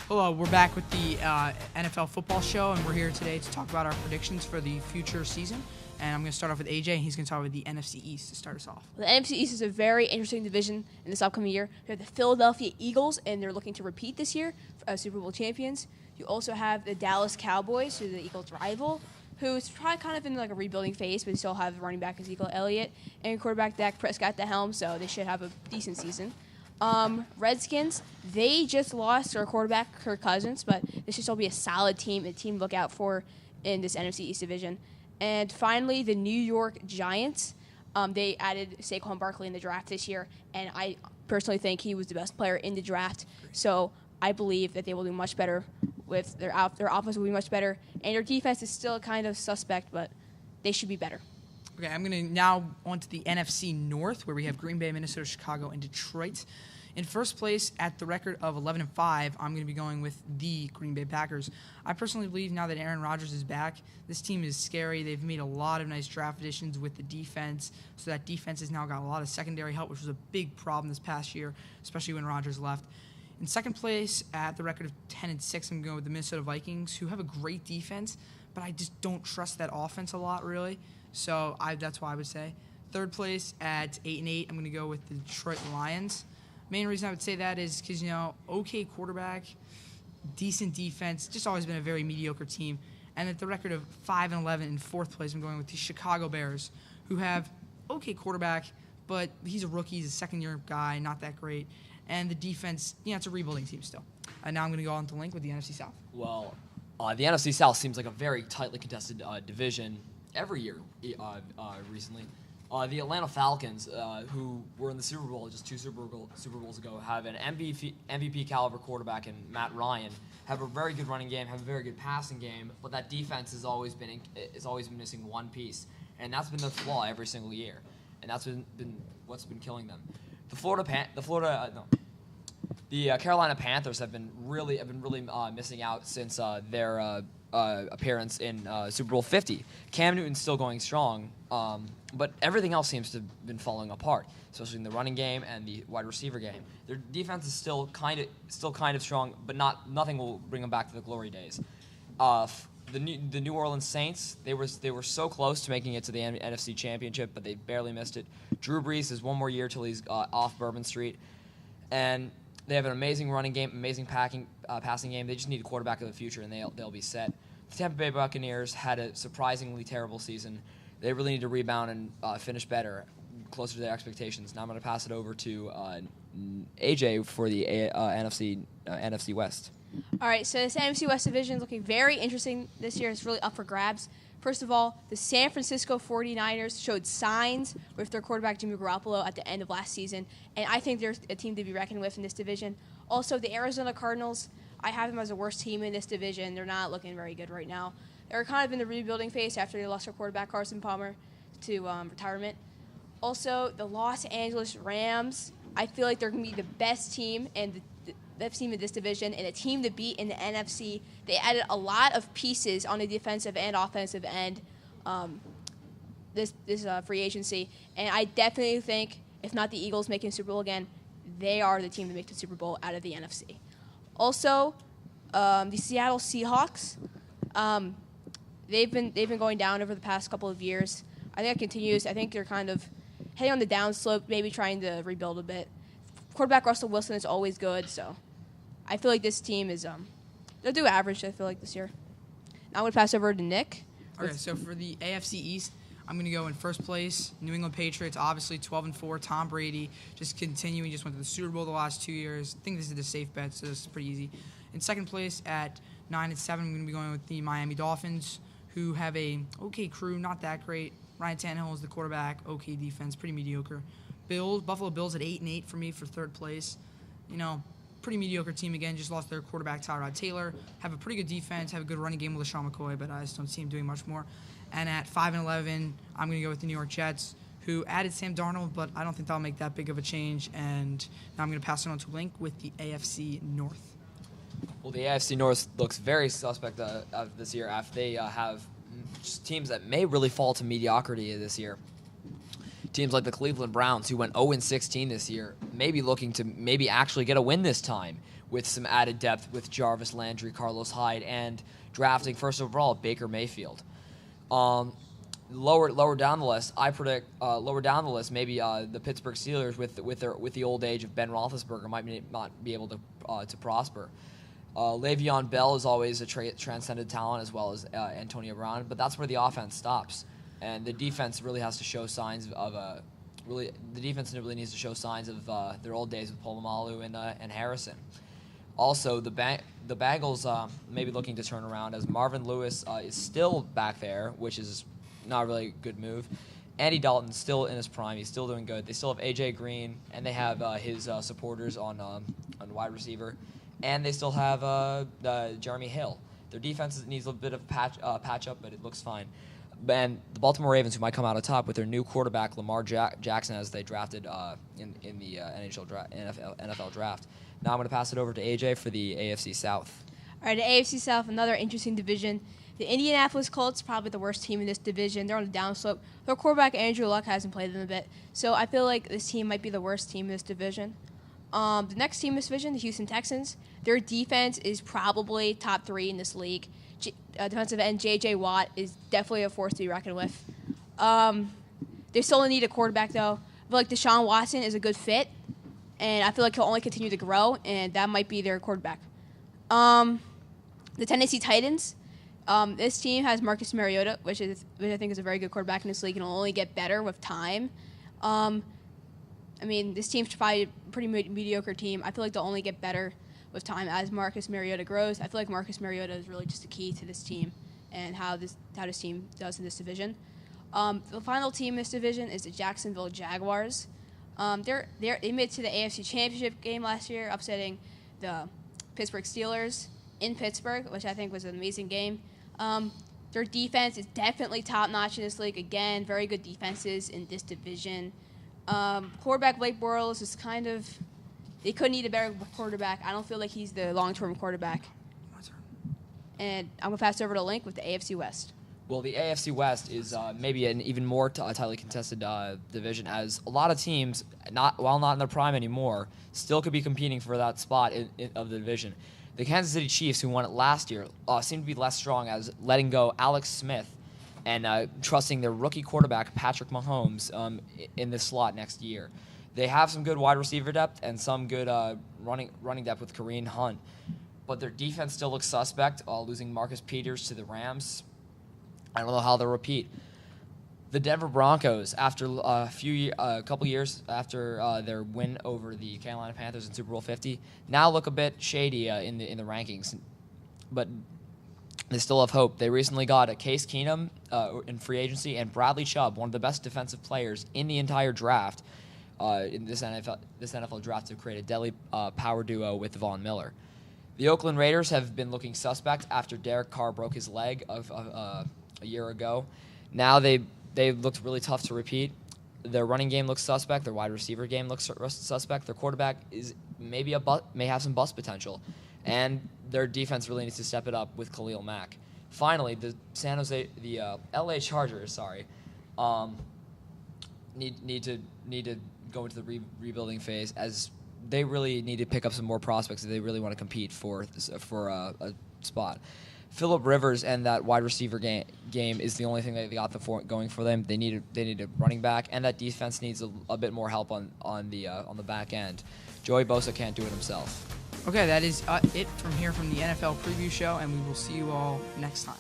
Hello, we're back with the NFL football show, and we're here today to talk about our predictions for the future season. And I'm going to start off with AJ, and he's going to talk with the NFC East to start us off. The NFC East is a very interesting division in this upcoming year. You have the Philadelphia Eagles, and they're looking to repeat this year as Super Bowl champions. You also have the Dallas Cowboys, who are the Eagles' rival, who's probably kind of in like a rebuilding phase, but they still have running back Ezekiel Elliott and quarterback Dak Prescott at the helm, so they should have a decent season. Redskins, they just lost their quarterback, Kirk Cousins, but this should still be a solid team, a team to look out for in this NFC East division. And finally, the New York Giants, they added Saquon Barkley in the draft this year, and I personally think he was the best player in the draft. So I believe that they will do much better with their offense will be much better, and their defense is still kind of suspect, but they should be better. Okay, I'm going to now on to the NFC North, where we have Green Bay, Minnesota, Chicago, and Detroit. In first place, at the record of 11-5, I'm going to be going with the Green Bay Packers. I personally believe now that Aaron Rodgers is back, this team is scary. They've made a lot of nice draft additions with the defense, so that defense has now got a lot of secondary help, which was a big problem this past year, especially when Rodgers left. In second place, at the record of 10-6, I'm going with the Minnesota Vikings, who have a great defense, but I just don't trust that offense a lot, really. So that's why I would say. Third place at 8-8, I'm going to go with the Detroit Lions. Main reason I would say that is because, okay quarterback, decent defense, just always been a very mediocre team. And at the record of 5-11 in fourth place, I'm going with the Chicago Bears, who have okay quarterback, but he's a rookie, he's a second-year guy, not that great. And the defense, it's a rebuilding team still. And now I'm going to go on to Link with the NFC South. Well, the NFC South seems like a very tightly contested division every year recently. The Atlanta Falcons, who were in the Super Bowl just two Super Bowls ago, have an MVP caliber quarterback in Matt Ryan, have a very good running game, have a very good passing game, but that defense has always been missing one piece, and that's been the flaw every single year, and that's been what's been killing them. The Carolina Panthers have been really missing out since their appearance in Super Bowl 50. Cam Newton's still going strong, but everything else seems to have been falling apart, especially in the running game and the wide receiver game. Their defense is still kind of strong, but nothing will bring them back to the glory days. The New Orleans Saints, they were so close to making it to the NFC Championship, but they barely missed it. Drew Brees has one more year till he's off Bourbon Street, and they have an amazing running game, amazing passing game. They just need a quarterback of the future, and they'll be set. The Tampa Bay Buccaneers had a surprisingly terrible season. They really need to rebound and finish better, closer to their expectations. Now I'm going to pass it over to AJ for the NFC West. All right, so this NFC West division is looking very interesting this year. It's really up for grabs. First of all, the San Francisco 49ers showed signs with their quarterback Jimmy Garoppolo at the end of last season, and I think they're a team to be reckoned with in this division. Also, the Arizona Cardinals, I have them as the worst team in this division. They're not looking very good right now. They're kind of in the rebuilding phase after they lost their quarterback Carson Palmer to retirement. Also, the Los Angeles Rams, I feel like they're going to be the best team and the best team in this division and a team to beat in the NFC. They added a lot of pieces on the defensive and offensive end this free agency, and I definitely think, if not the Eagles making the Super Bowl again, they are the team to make the Super Bowl out of the NFC. Also, the Seattle Seahawks, they've been going down over the past couple of years. I think it continues. I think they're kind of heading on the downslope, maybe trying to rebuild a bit. Quarterback Russell Wilson is always good, so I feel like this team is they'll do average, I feel like, this year. Now I'm going to pass over to Nick. Okay, so for the AFC East, I'm going to go in first place. New England Patriots, obviously 12-4. Tom Brady just continuing, just went to the Super Bowl the last 2 years. I think this is a safe bet, so this is pretty easy. In second place at 9-7, I'm going to be going with the Miami Dolphins, who have a okay crew, not that great. Ryan Tannehill is the quarterback, okay defense, pretty mediocre. Buffalo Bills at 8-8 for me for third place. Pretty mediocre team again, just lost their quarterback Tyrod Taylor. Have a pretty good defense, have a good running game with LaShawn McCoy, but I just don't see him doing much more. And at 5-11, I'm going to go with the New York Jets, who added Sam Darnold, but I don't think that'll make that big of a change. And now I'm going to pass it on to Link with the AFC North. Well, the AFC North looks very suspect this year after they have teams that may really fall to mediocrity this year. Teams like the Cleveland Browns, who went 0-16 this year, may be looking to maybe actually get a win this time with some added depth with Jarvis Landry, Carlos Hyde, and drafting first overall Baker Mayfield. Lower down the list, I predict maybe the Pittsburgh Steelers with the old age of Ben Roethlisberger might not be able to prosper. Le'Veon Bell is always a transcendent talent, as well as Antonio Brown, but that's where the offense stops, and the defense really has to show signs of the defense really needs to show signs of their old days with Polamalu and Harrison. Also, the Bengals may be looking to turn around, as Marvin Lewis is still back there, which is not really a good move. Andy Dalton's still in his prime. He's still doing good. They still have A.J. Green, and they have his supporters on wide receiver. And they still have Jeremy Hill. Their defense needs a bit of patch up, but it looks fine. And the Baltimore Ravens, who might come out on top with their new quarterback, Lamar Jackson, as they drafted in the NFL draft. Now I'm going to pass it over to AJ for the AFC South. All right, the AFC South, another interesting division. The Indianapolis Colts, probably the worst team in this division. They're on the downslope. Their quarterback, Andrew Luck, hasn't played in a bit. So I feel like this team might be the worst team in this division. The next team in this division, the Houston Texans, their defense is probably top 3 in this league. Defensive end J.J. Watt is definitely a force to be reckoned with. They still need a quarterback, though. I feel like Deshaun Watson is a good fit, and I feel like he'll only continue to grow, and that might be their quarterback. The Tennessee Titans, this team has Marcus Mariota, which I think is a very good quarterback in this league, and will only get better with time. This team's probably a pretty mediocre team. I feel like they'll only get better with time as Marcus Mariota grows. I feel like Marcus Mariota is really just the key to this team and how this team does in this division. The final team in this division is the Jacksonville Jaguars. They made it to the AFC Championship game last year, upsetting the Pittsburgh Steelers in Pittsburgh, which I think was an amazing game. Their defense is definitely top-notch in this league. Again, very good defenses in this division. Quarterback Blake Bortles is kind of... They could need a better quarterback. I don't feel like he's the long-term quarterback. And I'm going to pass it over to Link with the AFC West. Well, the AFC West is maybe an even more tightly contested division, as a lot of teams, while not in their prime anymore, still could be competing for that spot of the division. The Kansas City Chiefs, who won it last year, seem to be less strong, as letting go Alex Smith and trusting their rookie quarterback, Patrick Mahomes, in this slot next year. They have some good wide receiver depth and some good running depth with Kareem Hunt, but their defense still looks suspect, losing Marcus Peters to the Rams. I don't know how they'll repeat. The Denver Broncos, after a couple years after their win over the Carolina Panthers in Super Bowl 50, now look a bit shady in the rankings, but they still have hope. They recently got a Case Keenum in free agency and Bradley Chubb, one of the best defensive players in the entire draft, in this NFL draft, to create a deadly power duo with Von Miller. The Oakland Raiders have been looking suspect after Derek Carr broke his leg a year ago. Now they looked really tough to repeat. Their running game looks suspect. Their wide receiver game looks suspect. Their quarterback may have some bust potential, and their defense really needs to step it up with Khalil Mack. Finally, the LA Chargers, need to go into the rebuilding phase, as they really need to pick up some more prospects if they really want to compete for a spot. Phillip Rivers and that wide receiver game is the only thing that they got going for them. They need a running back, and that defense needs a bit more help on the back end. Joey Bosa can't do it himself. Okay, that is it from the NFL Preview Show, and we will see you all next time.